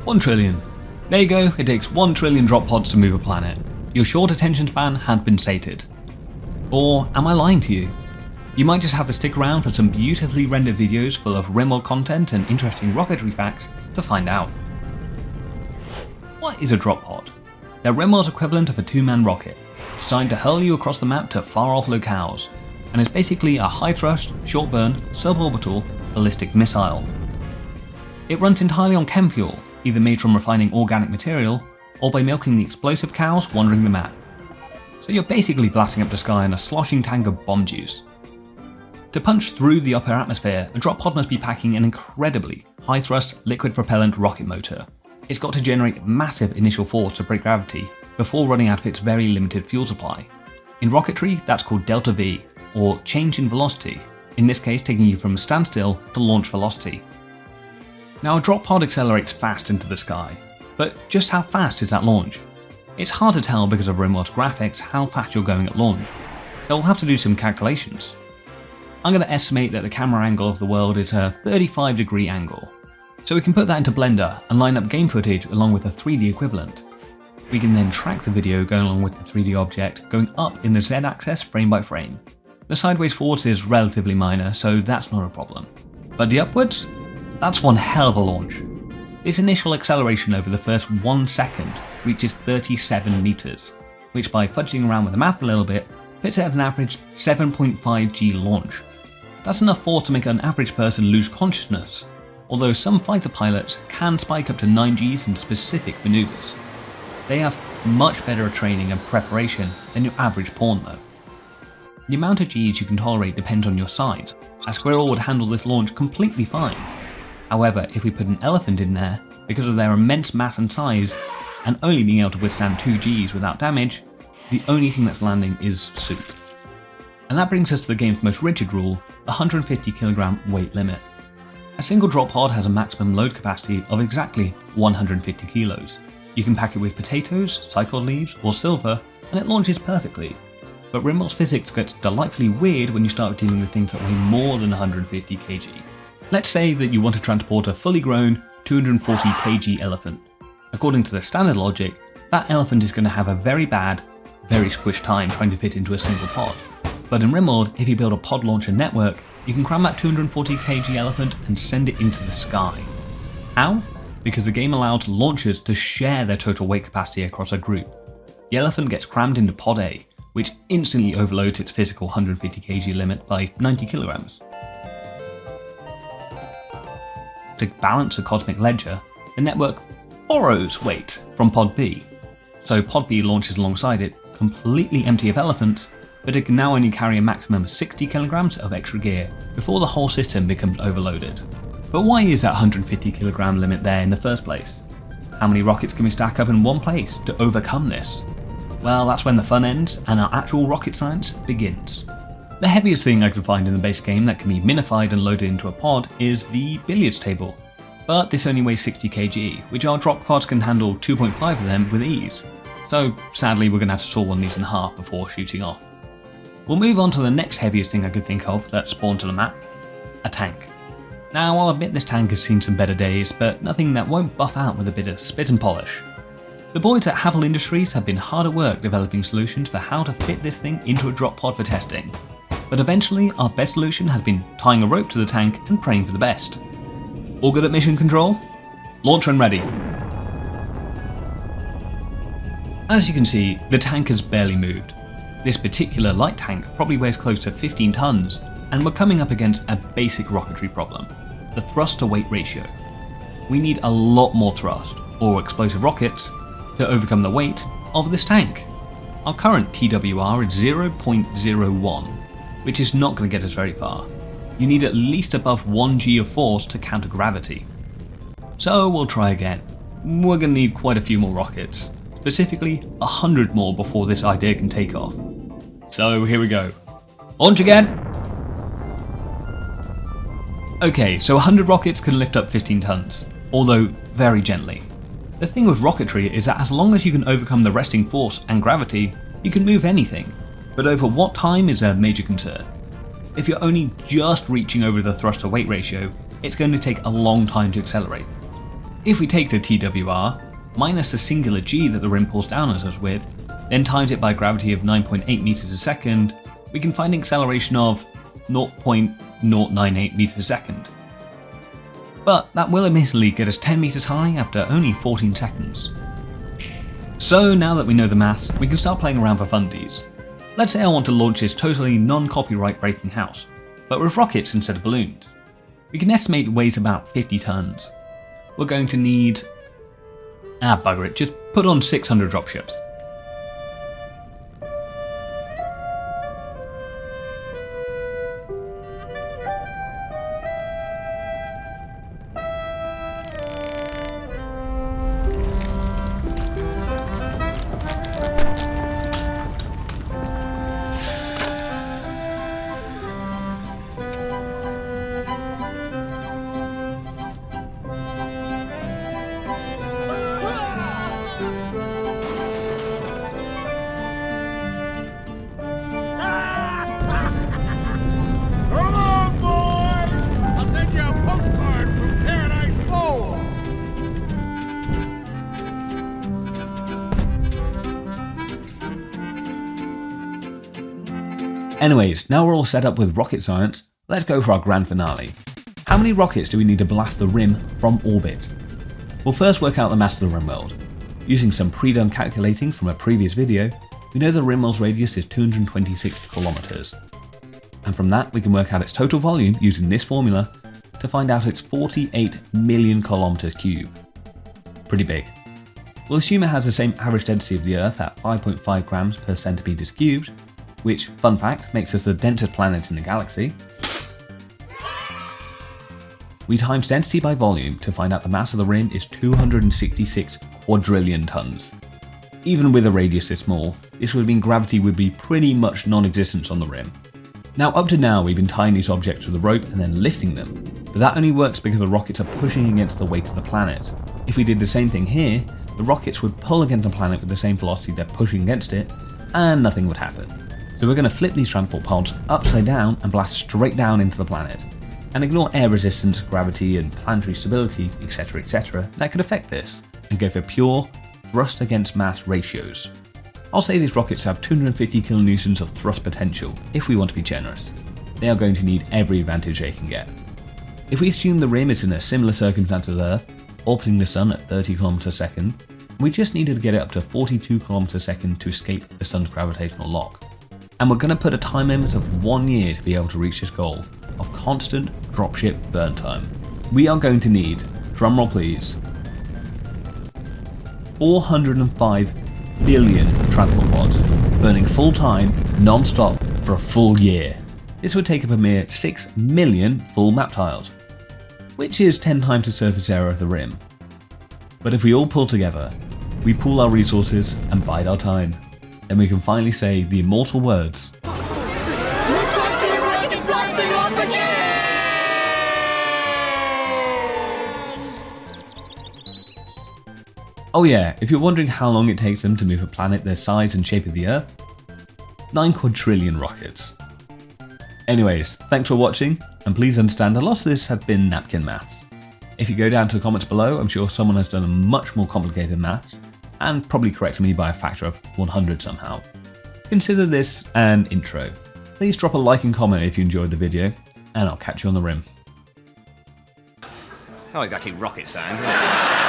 1 trillion. There you go, it takes 1 trillion drop pods to move a planet. Your short attention span had been sated. Or am I lying to you? You might just have to stick around for some beautifully rendered videos full of rimworld content and interesting rocketry facts to find out. What is a drop pod? They're rimworld's equivalent of a two-man rocket, designed to hurl you across the map to far-off locales, and is basically a high-thrust, short-burn, suborbital, ballistic missile. It runs entirely on chem fuel, either made from refining organic material, or by milking the explosive cows wandering the map. So you're basically blasting up the sky in a sloshing tank of bomb juice. To punch through the upper atmosphere, a drop pod must be packing an incredibly high-thrust, liquid-propellant rocket motor. It's got to generate massive initial force to break gravity before running out of its very limited fuel supply. In rocketry, that's called delta V, or change in velocity, in this case taking you from standstill to launch velocity. Now a drop pod accelerates fast into the sky, but just how fast is that launch? It's hard to tell because of rimworld's graphics how fast you're going at launch, so we'll have to do some calculations. I'm going to estimate that the camera angle of the world is a 35-degree angle, so we can put that into Blender and line up game footage along with a 3D equivalent. We can then track the video going along with the 3D object going up in the Z-axis frame by frame. The sideways force is relatively minor, so that's not a problem. But the upwards? That's one hell of a launch. This initial acceleration over the first 1 second reaches 37 meters, which by fudging around with the math a little bit, puts it at an average 7.5 G launch. That's enough force to make an average person lose consciousness, although some fighter pilots can spike up to 9 Gs in specific maneuvers. They have much better training and preparation than your average pawn though. The amount of Gs you can tolerate depends on your size. A squirrel would handle this launch completely fine. However, if we put an elephant in there, because of their immense mass and size, and only being able to withstand 2 Gs without damage, the only thing that's landing is soup. And that brings us to the game's most rigid rule, the 150 kg weight limit. A single drop pod has a maximum load capacity of exactly 150 kilos. You can pack it with potatoes, cycled leaves, or silver, and it launches perfectly. But rimworld's physics gets delightfully weird when you start dealing with things that weigh more than 150 kg. Let's say that you want to transport a fully grown 240 kg elephant. According to the standard logic, that elephant is going to have a very bad, very squished time trying to fit into a single pod. But in rimworld, if you build a pod launcher network, you can cram that 240 kg elephant and send it into the sky. How? Because the game allows launchers to share their total weight capacity across a group. The elephant gets crammed into pod A, which instantly overloads its physical 150 kg limit by 90 kilograms. To balance the cosmic ledger, the network borrows weight from pod B. So pod B launches alongside it, completely empty of elephants, but it can now only carry a maximum of 60 kilograms of extra gear before the whole system becomes overloaded. But why is that 150 kilogram limit there in the first place? How many rockets can we stack up in one place to overcome this? Well, that's when the fun ends and our actual rocket science begins. The heaviest thing I could find in the base game that can be minified and loaded into a pod is the billiards table. But this only weighs 60 kg, which our drop pods can handle 2.5 of them with ease. So sadly we're going to have to saw one of these in half before shooting off. We'll move on to the next heaviest thing I could think of that spawned to the map, a tank. Now I'll admit this tank has seen some better days, but nothing that won't buff out with a bit of spit and polish. The boys at Havel Industries have been hard at work developing solutions for how to fit this thing into a drop pod for testing. But eventually our best solution has been tying a rope to the tank and praying for the best. All good at mission control? Launch when ready. As you can see, the tank has barely moved. This particular light tank probably weighs close to 15 tons, and we're coming up against a basic rocketry problem, the thrust to weight ratio. We need a lot more thrust, or explosive rockets, to overcome the weight of this tank. Our current TWR is 0.01, which is not going to get us very far. You need at least above 1 G of force to counter gravity. So we'll try again. We're going to need quite a few more rockets, specifically 100 more before this idea can take off. So here we go. Launch again! Okay, so 100 rockets can lift up 15 tons, although very gently. The thing with rocketry is that as long as you can overcome the resting force and gravity, you can move anything, but over what time is a major concern. If you're only just reaching over the thrust to weight ratio, it's going to take a long time to accelerate. If we take the TWR, minus the singular g that the rim pulls down at us with, then times it by gravity of 9.8 meters a second, we can find an acceleration of 0.098 meters a second. But that will admittedly get us 10 meters high after only 14 seconds. So now that we know the maths, we can start playing around for funsies. Let's say I want to launch this totally non-copyright breaking house, but with rockets instead of balloons. We can estimate it weighs about 50 tons. We're going to need... bugger it, just put on 600 dropships. Anyways, now we're all set up with rocket science, let's go for our grand finale. How many rockets do we need to blast the rim from orbit? We'll first work out the mass of the rimworld. Using some pre-done calculating from a previous video, we know the rimworld's radius is 226 kilometers. And from that we can work out its total volume using this formula to find out its 48 million kilometers cubed. Pretty big. We'll assume it has the same average density of the Earth at 5.5 grams per centimeters cubed, which, fun fact, makes us the densest planet in the galaxy. We times density by volume to find out the mass of the rim is 266 quadrillion tons. Even with a radius this small, this would mean gravity would be pretty much non-existent on the rim. Now up to now we've been tying these objects with a rope and then lifting them, but that only works because the rockets are pushing against the weight of the planet. If we did the same thing here, the rockets would pull against the planet with the same velocity they're pushing against it, and nothing would happen. So we're going to flip these transport pods upside down and blast straight down into the planet, and ignore air resistance, gravity and planetary stability, etc. that could affect this, and go for pure thrust against mass ratios. I'll say these rockets have 250 kilonewtons of thrust potential if we want to be generous. They are going to need every advantage they can get. If we assume the rim is in a similar circumstance as Earth, orbiting the Sun at 30 km a second, we just needed to get it up to 42 km a second to escape the Sun's gravitational lock. And we're going to put a time limit of 1 year to be able to reach this goal of constant dropship burn time. We are going to need, drumroll please, 405 billion transport pods, burning full time, non-stop for a full year. This would take up a mere 6 million full map tiles, which is 10 times the surface area of the rim. But if we all pull together, we pool our resources and bide our time, then we can finally say the immortal words. Oh yeah, if you're wondering how long it takes them to move a planet their size and shape of the Earth, 9 quadrillion rockets. Anyways, thanks for watching, and please understand a lot of this have been napkin maths. If you go down to the comments below, I'm sure someone has done a much more complicated maths, and probably corrected me by a factor of 100 somehow. Consider this an intro. Please drop a like and comment if you enjoyed the video, and I'll catch you on the rim. Not exactly rocket science, is it?